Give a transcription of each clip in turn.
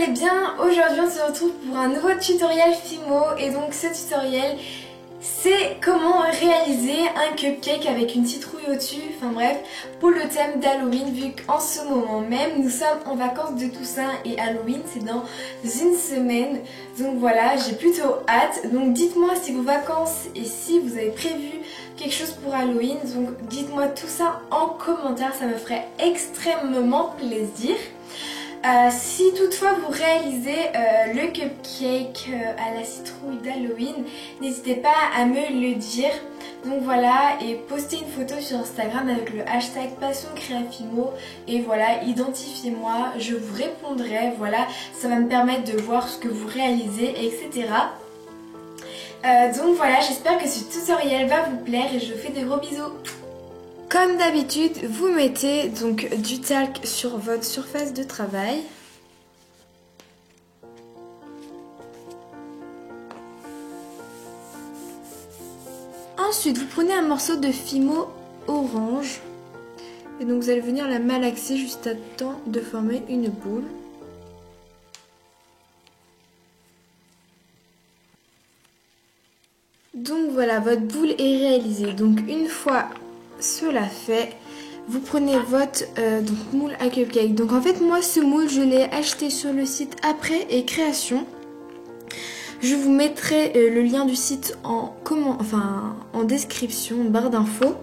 allez bien? Aujourd'hui on se retrouve pour un nouveau tutoriel Fimo et donc ce tutoriel c'est comment réaliser un cupcake avec une citrouille au-dessus, enfin bref, pour le thème d'Halloween vu qu'en ce moment même nous sommes en vacances de Toussaint et Halloween c'est dans une semaine. Donc voilà, j'ai plutôt hâte. Donc dites-moi si vos vacances et si vous avez prévu quelque chose pour Halloween, donc dites-moi tout ça en commentaire, ça me ferait extrêmement plaisir. Si toutefois vous réalisez le cupcake à la citrouille d'Halloween, n'hésitez pas à me le dire. Donc voilà, et postez une photo sur Instagram avec le hashtag PassionCréaFimo et voilà, identifiez-moi, je vous répondrai. Voilà, ça va me permettre de voir ce que vous réalisez, etc. Donc voilà, j'espère que ce tutoriel va vous plaire et je vous fais des gros bisous. Comme d'habitude, vous mettez donc du talc sur votre surface de travail. Ensuite, vous prenez un morceau de Fimo orange et donc vous allez venir la malaxer juste à temps de former une boule. Donc voilà, votre boule est réalisée. Donc une fois cela fait, vous prenez votre moule à cupcake. Donc en fait moi ce moule je l'ai acheté sur le site Après et Création. Je vous mettrai le lien du site en description, en barre d'infos.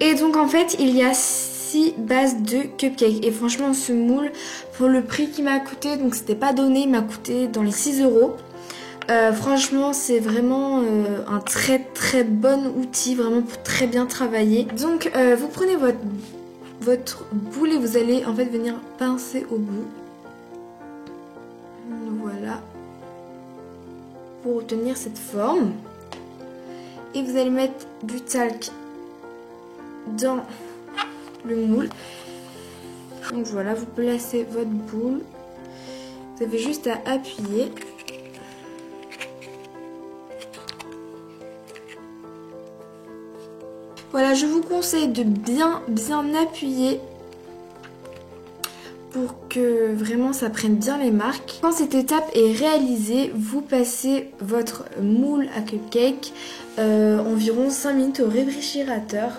Et donc en fait il y a 6 bases de cupcake. Et franchement ce moule pour le prix qu'il m'a coûté, donc c'était pas donné, il m'a coûté dans les 6 €. Franchement c'est vraiment un très bon outil, vraiment pour très bien travailler. Donc vous prenez votre boule et vous allez en fait venir pincer au bout. Voilà. Pour obtenir cette forme. Et vous allez mettre du talc dans le moule. Donc voilà, vous placez votre boule. Vous avez juste à appuyer. Voilà, je vous conseille de bien appuyer pour que vraiment ça prenne bien les marques. Quand cette étape est réalisée, vous passez votre moule à cupcake environ 5 minutes au réfrigérateur.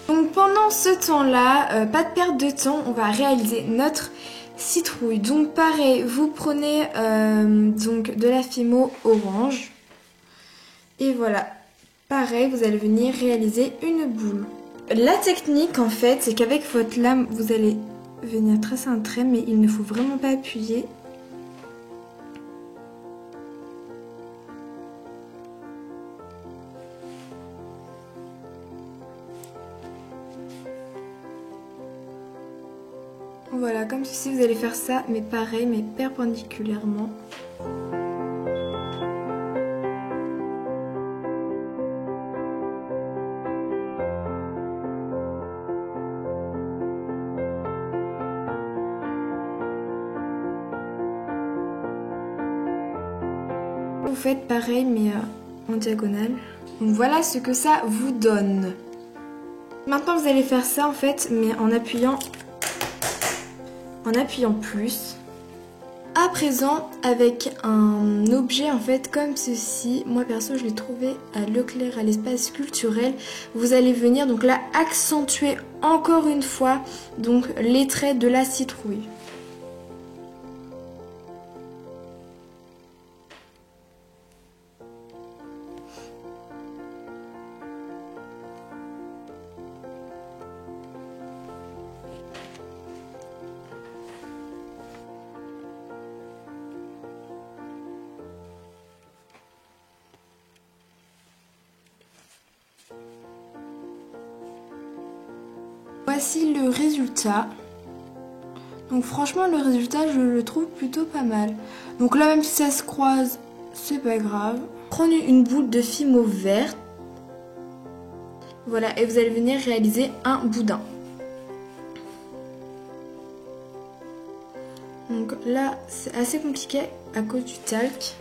Donc pendant ce temps-là, pas de perte de temps, on va réaliser notre citrouille. Donc pareil, vous prenez donc de la Fimo orange et voilà. Pareil, vous allez venir réaliser une boule. La technique en fait, c'est qu'avec votre lame, vous allez venir tracer un trait, mais il ne faut vraiment pas appuyer. Voilà, comme ceci, vous allez faire ça, mais pareil, mais perpendiculairement. Vous faites pareil mais en diagonale. Donc voilà ce que ça vous donne. Maintenant vous allez faire ça en fait mais en appuyant plus. À présent avec un objet en fait comme ceci. Moi perso je l'ai trouvé à Leclerc à l'espace culturel. Vous allez venir donc là accentuer encore une fois donc les traits de la citrouille. Voici le résultat. Donc franchement le résultat je le trouve plutôt pas mal. Donc là même si ça se croise c'est pas grave. Prenez une boule de Fimo verte. Voilà et vous allez venir réaliser un boudin. Donc là c'est assez compliqué à cause du talc.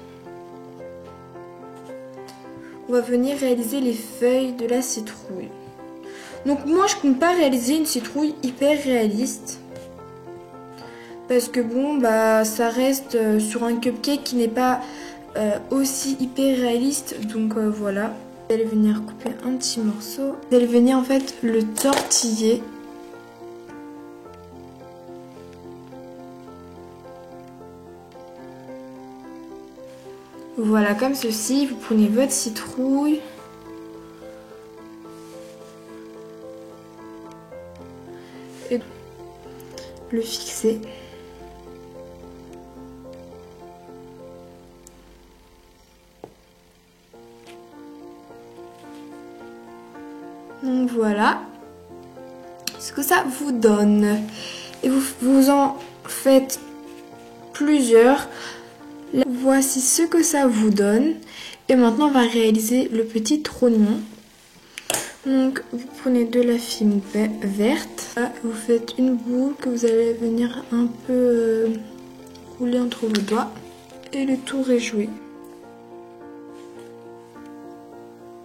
On va venir réaliser les feuilles de la citrouille. Donc moi je compte pas réaliser une citrouille hyper réaliste parce que bon bah ça reste sur un cupcake qui n'est pas aussi hyper réaliste, donc voilà. Vous allez venir couper un petit morceau, vous allez venir en fait le tortiller. Voilà, comme ceci. Vous prenez votre citrouille. Et le fixer. Donc voilà ce que ça vous donne. Et vous en faites plusieurs. Là, voici ce que ça vous donne. Et maintenant, on va réaliser le petit trognon. Donc, vous prenez de la fime verte. Là, vous faites une boule que vous allez venir un peu rouler entre vos doigts. Et le tour est joué.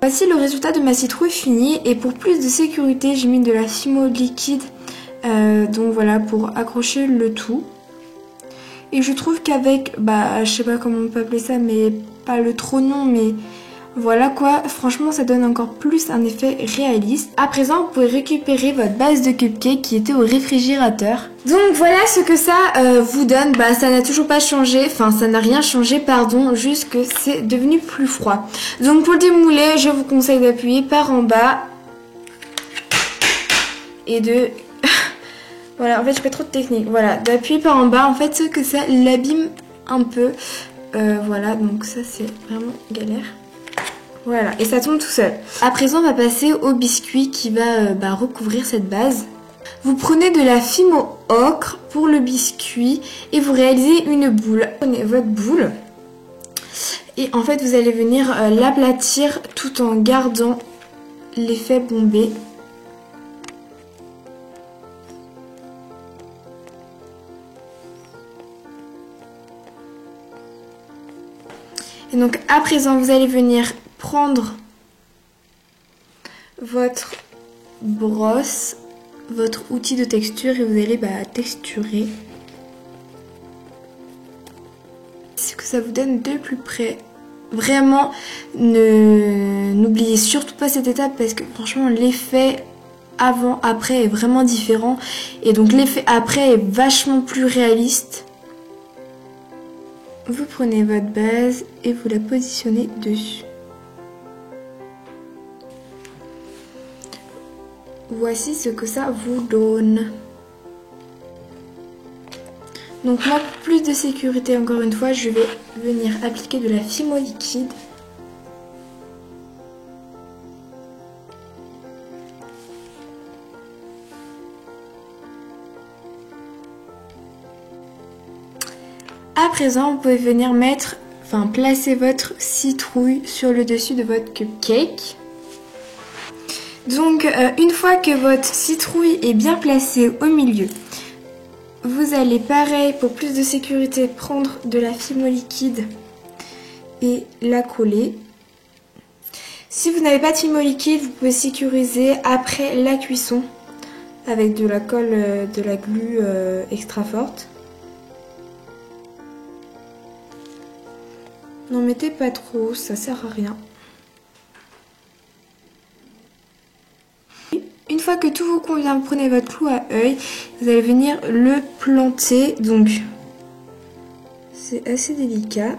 Voici le résultat de ma citrouille finie. Et pour plus de sécurité, j'ai mis de la fimo liquide. Donc voilà, pour accrocher le tout. Et je trouve qu'avec, je sais pas comment on peut appeler ça, mais pas le trognon, mais voilà quoi, franchement ça donne encore plus un effet réaliste. À présent, vous pouvez récupérer votre base de cupcake qui était au réfrigérateur. Donc voilà ce que ça vous donne. Ça n'a toujours pas changé, enfin ça n'a rien changé, pardon, juste que c'est devenu plus froid. Donc pour le démouler, je vous conseille d'appuyer par en bas et de... Voilà, en fait je fais trop de technique. Voilà, d'appuyer par en bas, en fait ce que ça l'abîme un peu. Voilà, donc ça c'est vraiment galère. Voilà, et ça tombe tout seul. À présent, on va passer au biscuit qui va recouvrir cette base. Vous prenez de la fimo ocre pour le biscuit et vous réalisez une boule. Prenez votre boule et en fait vous allez venir l'aplatir tout en gardant l'effet bombé. Et donc à présent, vous allez venir prendre votre brosse, votre outil de texture et vous allez texturer. Ce que ça vous donne de plus près. Vraiment, n'oubliez surtout pas cette étape parce que franchement l'effet avant-après est vraiment différent. Et donc l'effet après est vachement plus réaliste. Vous prenez votre base et vous la positionnez dessus. Voici ce que ça vous donne. Donc moi, pour plus de sécurité, encore une fois, je vais venir appliquer de la fimo liquide. À présent, vous pouvez venir placer votre citrouille sur le dessus de votre cupcake. Donc, une fois que votre citrouille est bien placée au milieu, vous allez, pareil, pour plus de sécurité, prendre de la fimo liquide et la coller. Si vous n'avez pas de fimo liquide, vous pouvez sécuriser après la cuisson avec de la colle, de la glu extra forte. N'en mettez pas trop, ça sert à rien. Une fois que tout vous convient, vous prenez votre clou à œil, vous allez venir le planter. Donc, c'est assez délicat.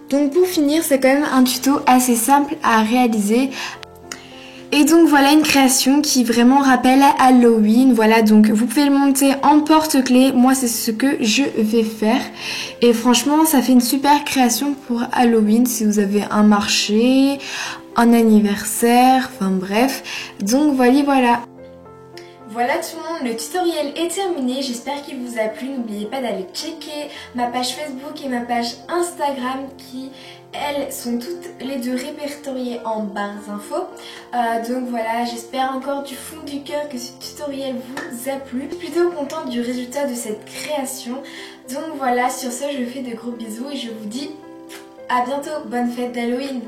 Donc pour finir, c'est quand même un tuto assez simple à réaliser. Et donc voilà une création qui vraiment rappelle Halloween. Voilà, donc vous pouvez le monter en porte-clés. Moi c'est ce que je vais faire. Et franchement ça fait une super création pour Halloween si vous avez un marché, un anniversaire, enfin bref. Donc voilà. Voilà tout le monde, le tutoriel est terminé, j'espère qu'il vous a plu. N'oubliez pas d'aller checker ma page Facebook et ma page Instagram qui, elles, sont toutes les deux répertoriées en barres infos. Donc voilà, j'espère encore du fond du cœur que ce tutoriel vous a plu. Je suis plutôt contente du résultat de cette création. Donc voilà, sur ce, je vous fais de gros bisous et je vous dis à bientôt. Bonne fête d'Halloween!